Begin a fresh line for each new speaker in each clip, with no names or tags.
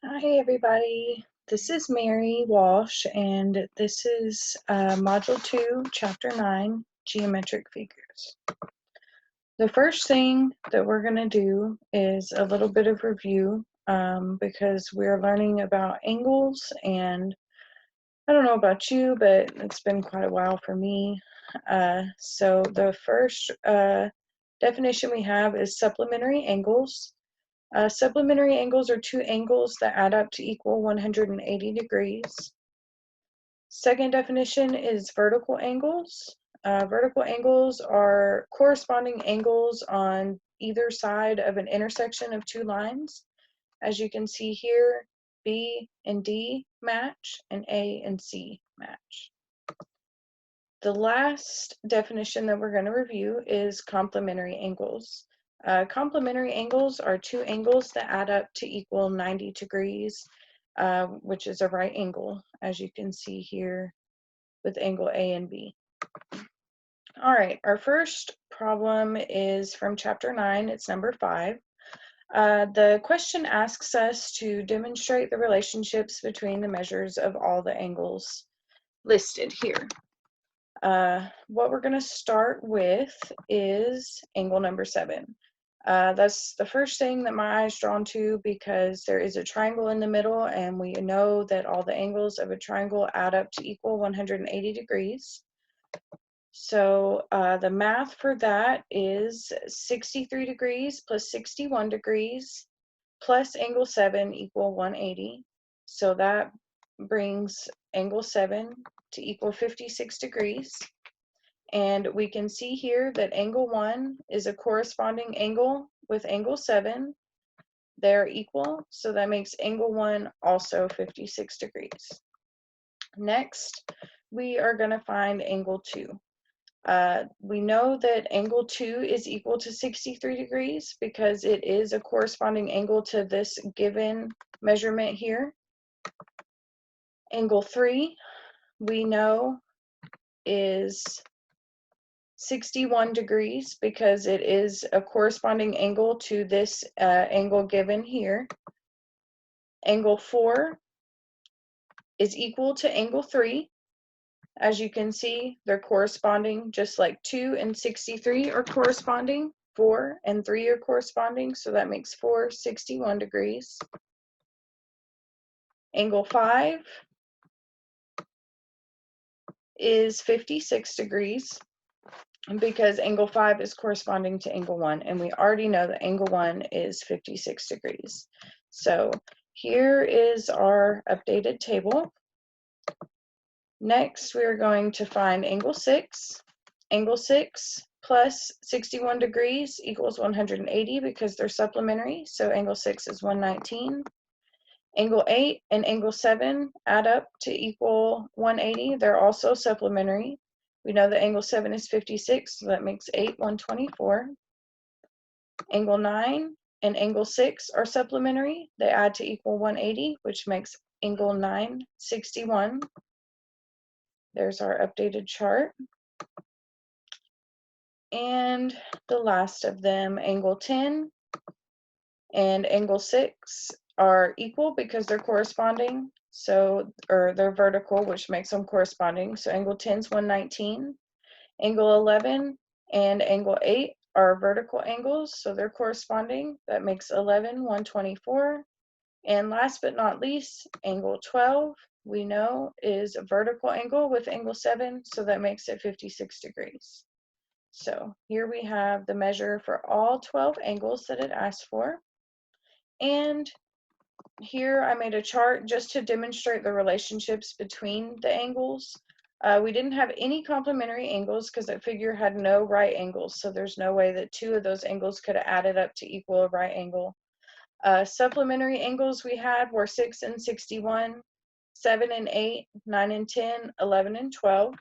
Hi, everybody. This is Mary Walsh, and this is Module 2, Chapter 9, Geometric Figures. The first thing that we're going to do is a little bit of review because we're learning about angles, and I don't know about you, but it's been quite a while for me. So the first definition we have is supplementary angles. Supplementary angles are two angles that add up to equal 180 degrees. Second definition is vertical angles. Vertical angles are corresponding angles on either side of an intersection of two lines. As you can see here, B and D match and A and C match. The last definition that we're going to review is complementary angles. Complementary angles are two angles that add up to equal 90 degrees, which is a right angle, as you can see here with angle A and B. All right, our first problem is from Chapter 9, it's number 5. The question asks us to demonstrate the relationships between the measures of all the angles listed here. What we're going to start with is angle number 7. That's the first thing that my eye is drawn to because there is a triangle in the middle, and we know that all the angles of a triangle add up to equal 180 degrees. So the math for that is 63 degrees plus 61 degrees plus angle 7 equal 180. So that brings angle 7 to equal 56 degrees. And we can see here that angle 1 is a corresponding angle with angle 7. They're equal, so that makes angle 1 also 56 degrees. Next, we are going to find angle 2. We know that angle 2 is equal to 63 degrees because it is a corresponding angle to this given measurement here. Angle 3, we know, is 61 degrees because it is a corresponding angle to this angle given here. Angle 4 is equal to angle 3. As you can see, they're corresponding, just like 2 and 63 are corresponding. 4 and 3 are corresponding, so that makes 4 61 degrees. Angle 5 is 56 degrees because angle 5 is corresponding to angle 1, and we already know that angle 1 is 56 degrees. So here is our updated table. Next, we are going to find angle 6. Angle 6 plus 61 degrees equals 180 because they're supplementary, so angle 6 is 119. Angle 8 and angle 7 add up to equal 180. They're also supplementary. We know that angle 7 is 56, so that makes 8 124. Angle 9 and angle 6 are supplementary. They add to equal 180, which makes angle 9 61. There's our updated chart. And the last of them, angle 10 and angle 6 are equal because they're corresponding, or they're vertical, which makes them corresponding. So angle 10 is 119. Angle 11 and angle 8 are vertical angles, so they're corresponding. That makes 11 124. And last but not least, angle 12, we know, is a vertical angle with angle 7, so that makes it 56 degrees. So here we have the measure for all 12 angles that it asked for. And here I made a chart just to demonstrate the relationships between the angles. We didn't have any complementary angles because that figure had no right angles, so there's no way that two of those angles could have added up to equal a right angle. Supplementary angles we had were 6 and 61, 7 and 8, 9 and 10, 11 and 12.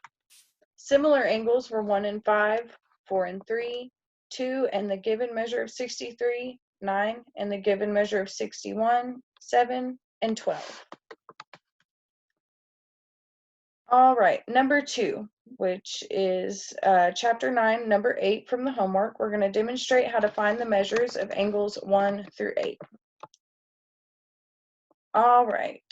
Similar angles were 1 and 5, 4 and 3, 2 and the given measure of 63, 9 and the given measure of 61, 7 and 12. All right, number 2, which is chapter 9, number 8 from the homework. We're going to demonstrate how to find the measures of angles 1 through 8. All right.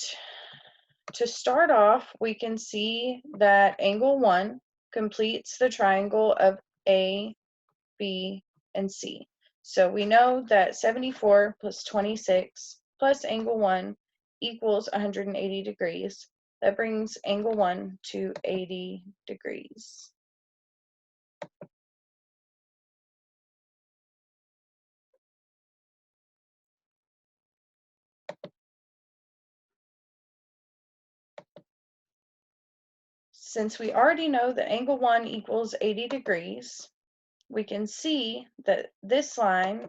To start off, we can see that angle 1 completes the triangle of A, B, and C. So we know that 74 plus 26 plus angle 1 equals 180 degrees. That brings angle 1 to 80 degrees. Since we already know that angle 1 equals 80 degrees, we can see that this line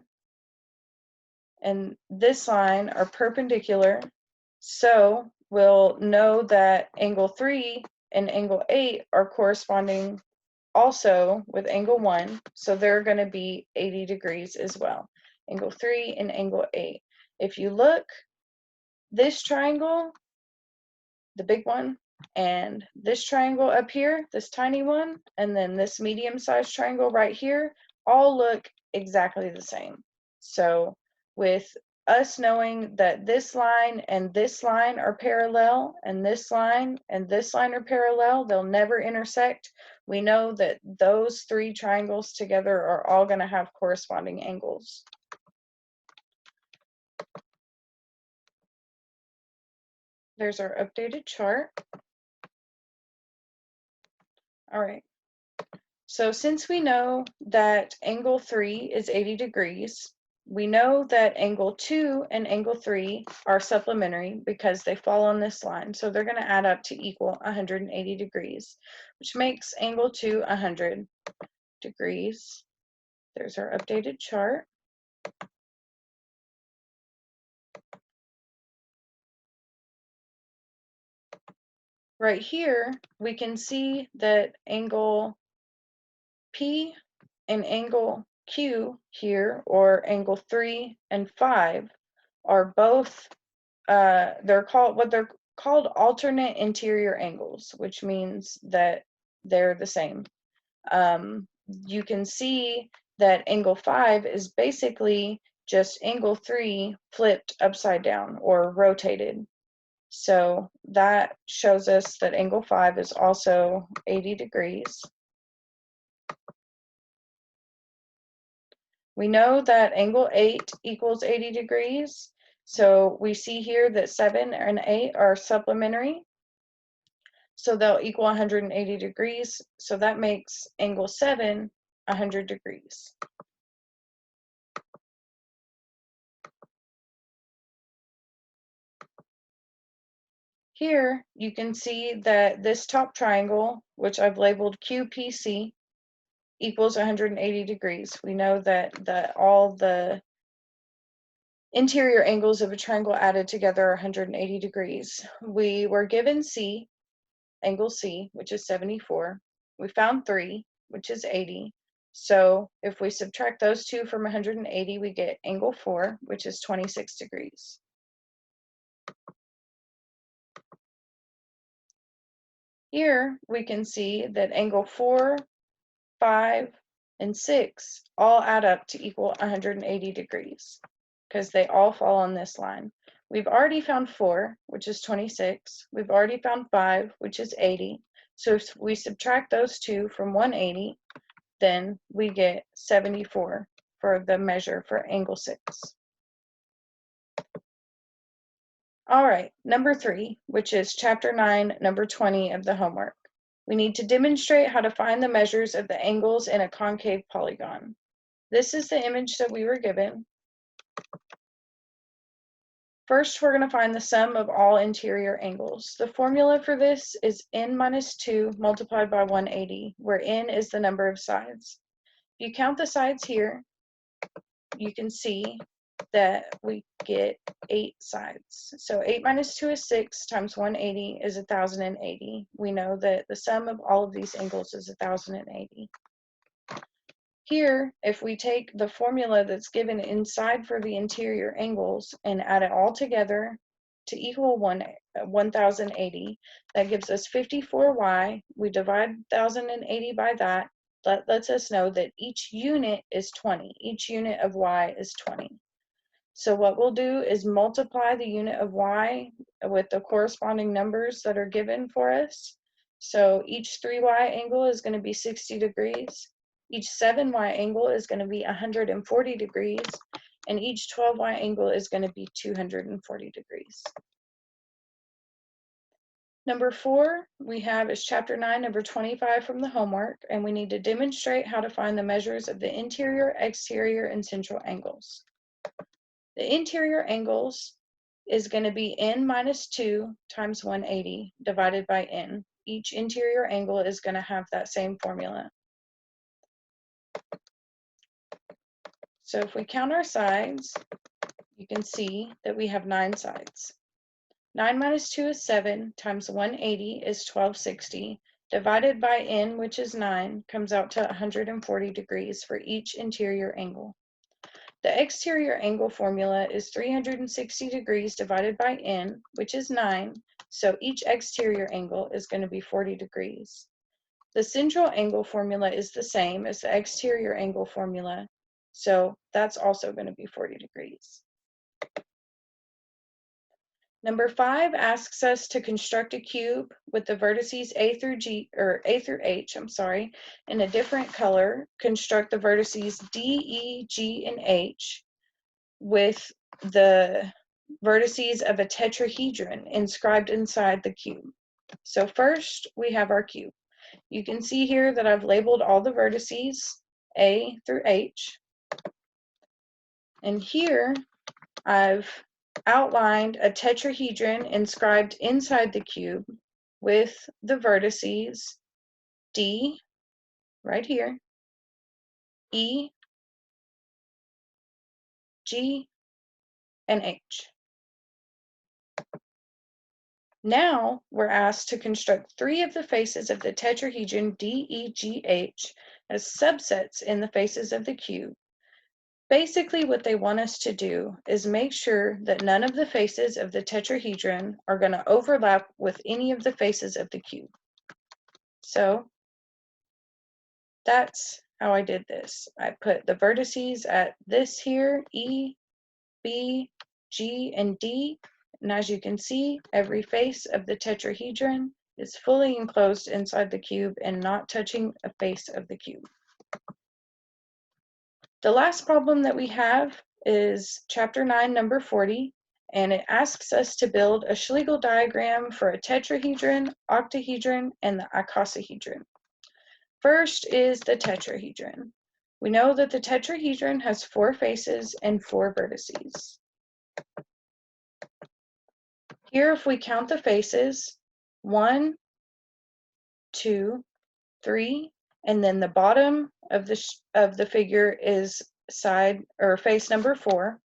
and this line are perpendicular, so we'll know that angle 3 and angle 8 are corresponding also with angle 1, so they're going to be 80 degrees as well. Angle 3 and angle 8. If you look, this triangle, the big one, and this triangle up here, this tiny one, and then this medium-sized triangle right here, all look exactly the same. So with us knowing that this line and this line are parallel, and this line and this line are parallel, they'll never intersect. We know that those three triangles together are all going to have corresponding angles. There's our updated chart. All right. So since we know that angle 3 is 80 degrees, we know that angle 2 and angle 3 are supplementary because they fall on this line. So they're going to add up to equal 180 degrees, which makes angle 2 100 degrees. There's our updated chart. Right here, we can see that angle P and angle Q here, or angle 3 and 5, are both they're called alternate interior angles, which means that they're the same. You can see that angle 5 is basically just angle 3 flipped upside down or rotated. So that shows us that angle 5 is also 80 degrees. We know that angle 8 equals 80 degrees. So we see here that 7 and 8 are supplementary. So they'll equal 180 degrees. So that makes angle 7 100 degrees. Here you can see that this top triangle, which I've labeled QPC, equals 180 degrees. We know that all the interior angles of a triangle added together are 180 degrees. We were given C, angle C, which is 74. We found 3, which is 80. So if we subtract those two from 180, we get angle 4, which is 26 degrees. Here we can see that angle 4, 5, and 6 all add up to equal 180 degrees because they all fall on this line. We've already found 4, which is 26. We've already found 5, which is 80. So if we subtract those two from 180, then we get 74 for the measure for angle 6. All right, number 3, which is chapter 9, number 20 of the homework. We need to demonstrate how to find the measures of the angles in a concave polygon. This is the image that we were given. First, we're going to find the sum of all interior angles. The formula for this is n minus 2 multiplied by 180, where n is the number of sides. If you count the sides here, you can see that we get 8 sides. So 8 minus 2 is 6 times 180 is 1080. We know that the sum of all of these angles is 1080. Here, if we take the formula that's given inside for the interior angles and add it all together to equal 1080, that gives us 54y. We divide 1080 by that. That lets us know that each unit is 20. Each unit of y is 20. So what we'll do is multiply the unit of y with the corresponding numbers that are given for us. So each 3y angle is going to be 60 degrees. Each 7y angle is going to be 140 degrees. And each 12y angle is going to be 240 degrees. Number 4 we have is chapter 9, number 25 from the homework, and we need to demonstrate how to find the measures of the interior, exterior, and central angles. The interior angles is going to be n minus 2 times 180 divided by n. Each interior angle is going to have that same formula. So if we count our sides, you can see that we have 9 sides. 9 minus 2 is 7 times 180 is 1260 divided by n, which is 9, comes out to 140 degrees for each interior angle. The exterior angle formula is 360 degrees divided by n, which is 9, so each exterior angle is going to be 40 degrees. The central angle formula is the same as the exterior angle formula, so that's also going to be 40 degrees. Number 5 asks us to construct a cube with the vertices A through H, in a different color. Construct the vertices D, E, G, and H with the vertices of a tetrahedron inscribed inside the cube. So first we have our cube. You can see here that I've labeled all the vertices A through H. And here I've outlined a tetrahedron inscribed inside the cube with the vertices D, right here, E, G, and H. Now we're asked to construct 3 of the faces of the tetrahedron DEGH as subsets in the faces of the cube. Basically, what they want us to do is make sure that none of the faces of the tetrahedron are going to overlap with any of the faces of the cube. So that's how I did this. I put the vertices at this here, E, B, G, and D. And as you can see, every face of the tetrahedron is fully enclosed inside the cube and not touching a face of the cube. The last problem that we have is chapter 9, number 40, and it asks us to build a Schlegel diagram for a tetrahedron, octahedron, and the icosahedron. First is the tetrahedron. We know that the tetrahedron has 4 faces and 4 vertices. Here, if we count the faces, 1, 2, 3, and then the bottom of the figure is side or face number 4,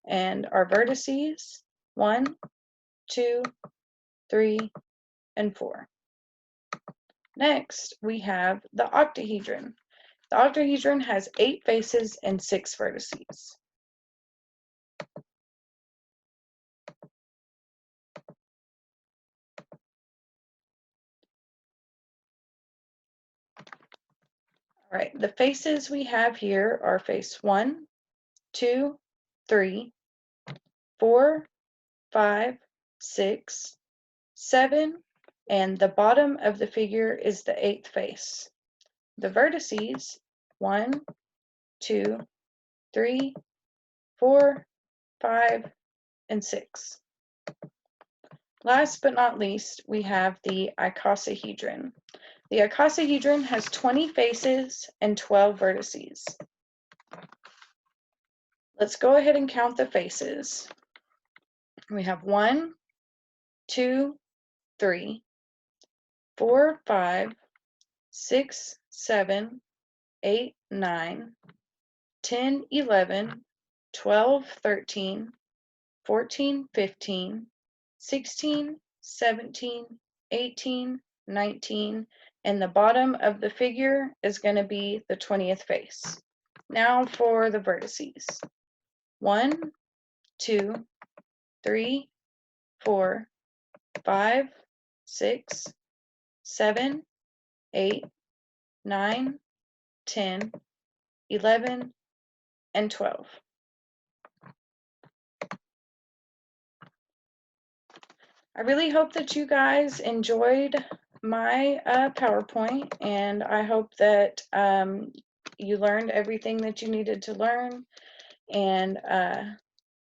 and our vertices 1, 2, 3, and 4. Next, we have the octahedron. The octahedron has 8 faces and 6 vertices. All right, the faces we have here are face 1, 2, 3, 4, 5, 6, 7, and the bottom of the figure is the 8th face. The vertices 1, 2, 3, 4, 5, and 6. Last but not least, we have the icosahedron. The icosahedron has 20 faces and 12 vertices. Let's go ahead and count the faces. We have 1, 2, 3, 4, 5, 6, 7, 8, 9, 10, 11, 12, 13, 14, 15, 16, 17, 18, 19, and the bottom of the figure is going to be the 20th face. Now for the vertices. 1, 2, 3, 4, 5, 6, 7, 8, 9, 10, 11, and 12. I really hope that you guys enjoyed my PowerPoint, and I hope that you learned everything that you needed to learn, and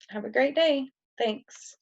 have a great day. Thanks.